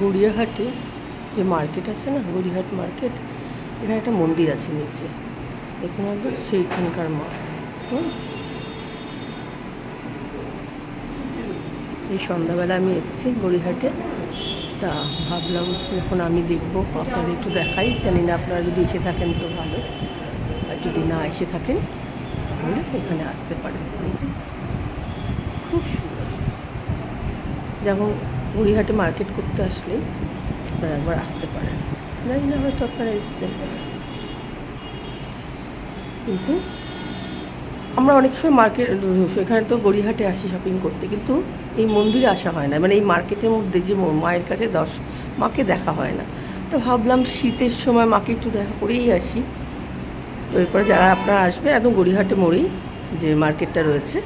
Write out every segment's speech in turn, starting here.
গড়িয়াহাটে যে মার্কেট আছে না, গড়িয়াহাট মার্কেট, এখানে একটা মন্দির আছে নিচে, দেখুন একবার সেইখানকার মা। এই সন্ধ্যাবেলা আমি এসেছি গড়িয়াহাটে, তা ভাবলাম এখন আমি দেখবো, আপনাদের একটু দেখাই। জানি না আপনারা যদি এসে থাকেন তো ভালো, আর যদি না এসে থাকেন তাহলে এখানে আসতে পারেন। খুব সুন্দর। যেমন গড়িয়াহাটে মার্কেট করতে আসলেই আপনারা একবার আসতে পারেন। জানি না হয়তো আপনারা এসছেন, কিন্তু আমরা অনেক সময় মার্কেট, সেখানে তো গড়িয়াহাটে আসি শপিং করতে, কিন্তু এই মন্দিরে আসা হয় না, মানে এই মার্কেটের মধ্যে যে মায়ের কাছে মাকে দেখা হয় না। তো ভাবলাম শীতের সময় মাকে একটু দেখা করেই আসি। তো এরপরে যারা আপনারা আসবে, একদম গড়িয়াহাটে মোড়েই যে মার্কেটটা রয়েছে,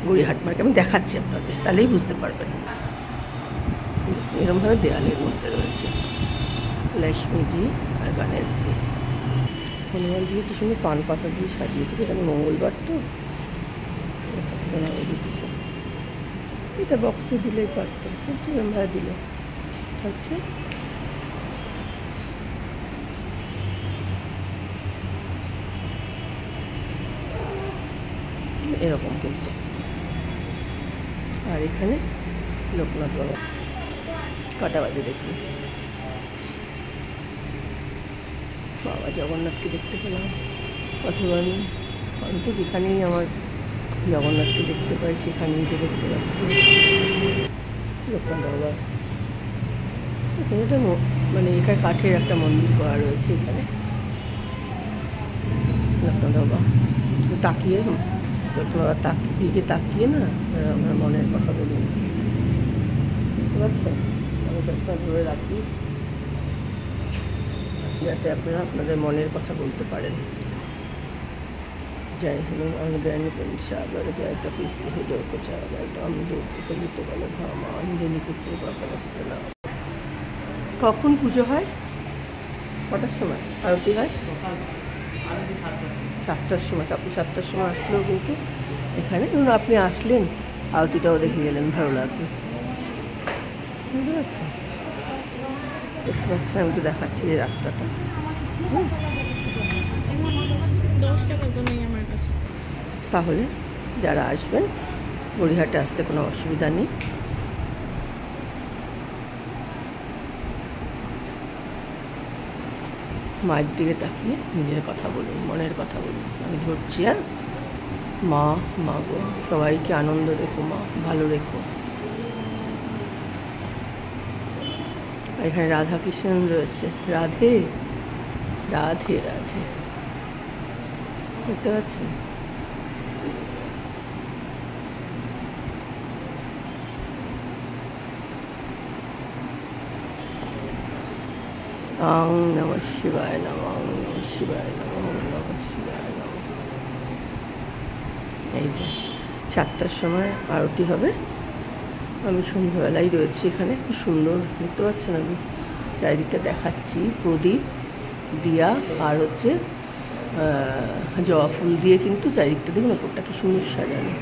গড়িয়াহাট মার্কেট, আমি দেখাচ্ছি আপনাদের, তাহলেই বুঝতে পারবেন। এরকমভাবে দেয়ালের মধ্যে রয়েছে লক্ষ্মীজি আর গণেশজি। হনুমানজিকে কি সুন্দর পান পাতা দিয়ে সাজিয়েছে, এখানে মঙ্গলবার তো দিচ্ছে। এটা বক্সে দিলেই পারত, কিন্তু এরকমভাবে দিল হচ্ছে। এরকম কিন্তু। আর এখানে লোকনাথ বাবা কাটা বাজে দেখুন, বাবা জগন্নাথকে দেখতে পেলাম। অথবা আমি তো যেখানেই আমার জগন্নাথকে দেখতে পাই সেখানেই তো দেখতে পাচ্ছি লোকনাথ বাবা। এটা মানে এখানে কাঠের একটা মন্দির করা রয়েছে এখানে লোকনাথ বাবা। তাকিয়ে লোকনাথ বাবা দিকে তাকিয়ে না আমার মনের কথা বলুন, বুঝতে পারছেন? আমি সবসময় ধরে রাখি যাতে আপনারা আপনাদের মনের কথা বলতে পারেন। জয় হনুমান জ্ঞানী সাগর, জয় কপিস্তি লোকচাগর, রামদূত বল ধাম, অঞ্জলি পুত্র বাপাচিত নাম। কখন পুজো হয়? কটার সময় আরতি হয়? 7টার সময়। আপনি 7টার সময় আসলেও কিন্তু এখানে ধরুন আপনি আসলেন, আরতিটাও দেখে গেলেন, ভালো লাগবে। বুঝতে পারছেন? দেখতে পাচ্ছেন, আমি তো দেখাচ্ছি যে রাস্তাটা। তাহলে যারা আসবেন গড়িয়াহাটে আসতে কোনো অসুবিধা নেই। মায়ের দিকে তাকিয়ে নিজের কথা বলুন, মনের কথা বলুন। আমি ধরছি, হ্যাঁ? মা গো, সবাইকে আনন্দ রেখো মা, ভালো রেখো। এখানে রাধা কৃষ্ণ রয়েছে, রাধে রাধে রাধে, দেখতে পাচ্ছেন? ওং নমঃ শিবায় নমঃ, ওং নমঃ শিবায় নমঃ, ওং নমঃ শিবায় নমঃ। এই যে 7টার সময় আরতি হবে। আমি সন্ধ্যাবেলায় রয়েছি এখানে, কি সুন্দর দেখতে পাচ্ছেন? আমি চারিদিকটা দেখাচ্ছি, প্রদীপ দিয়া আর হচ্ছে জবা ফুল দিয়ে কিন্তু চারিদিকটা দেখুন, ওপরটা কি সুন্দর সাজানো,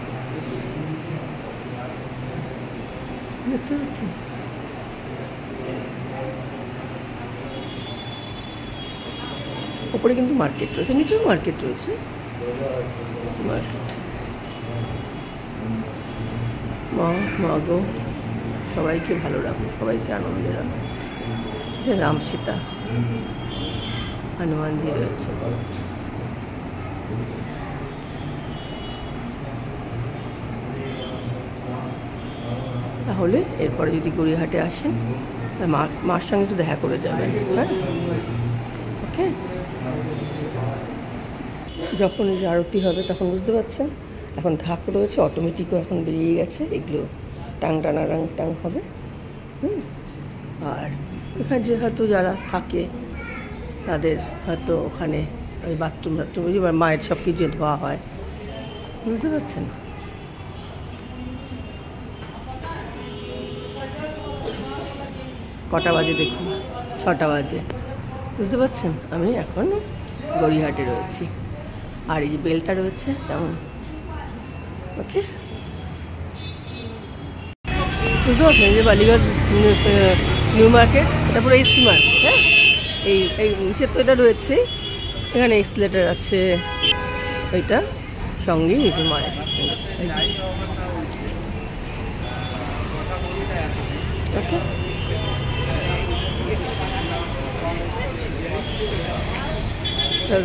দেখতে পাচ্ছেন? ওপরে কিন্তু মার্কেট রয়েছে, নিচেও মার্কেট রয়েছে। মার্কেট মা গো, সবাইকে ভালো রাখো, সবাইকে আনন্দে রাখো। যে রাম সীতা হনুমানজি রয়েছে। তাহলে এরপরে যদি গড়িয়াহাটে আসেন, তা মার সঙ্গে একটু দেখা করে যাবেন, হ্যাঁ? ওকে। যখন এই যে আরতি হবে তখন বুঝতে পারছেন, এখন ঢাক রয়েছে, অটোমেটিকও এখন বেরিয়ে গেছে, এগুলো টাং হবে। আর এখানে যে হয়তো যারা থাকে তাদের হয়তো ওখানে ওই বাথরুম ওই যে মায়ের সব কিছু ধোয়া হয়, বুঝতে পারছেন? কটা বাজে দেখুন, 6টা বাজে, বুঝতে পারছেন? আমি এখন গড়িয়াহাটে রয়েছি, আর এই যে বেলটা রয়েছে তেমন। ওকে, বুঝতে পারছেন? যে বালিগঞ্জ নিউ মার্কেট, এটা পুরো এসি মার্কেট। হ্যাঁ, এই নিচে তো এটা রয়েছে, এখানে এক্সলেটার আছে, ওইটা সঙ্গে এই যে মায়ের ওকে।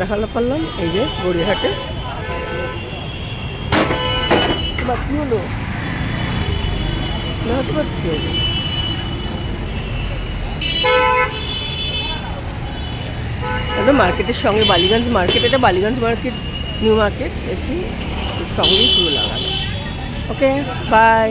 দেখালো পারলাম এই যে গড়িয়াহাটে। বা কি হলো দেখাতে পারছি, এটা মার্কেটের সঙ্গে বালিগঞ্জ মার্কেট, এটা Ballygunge market new market AC সঙ্গেই পুরো লাগানো। ওকে, বাই।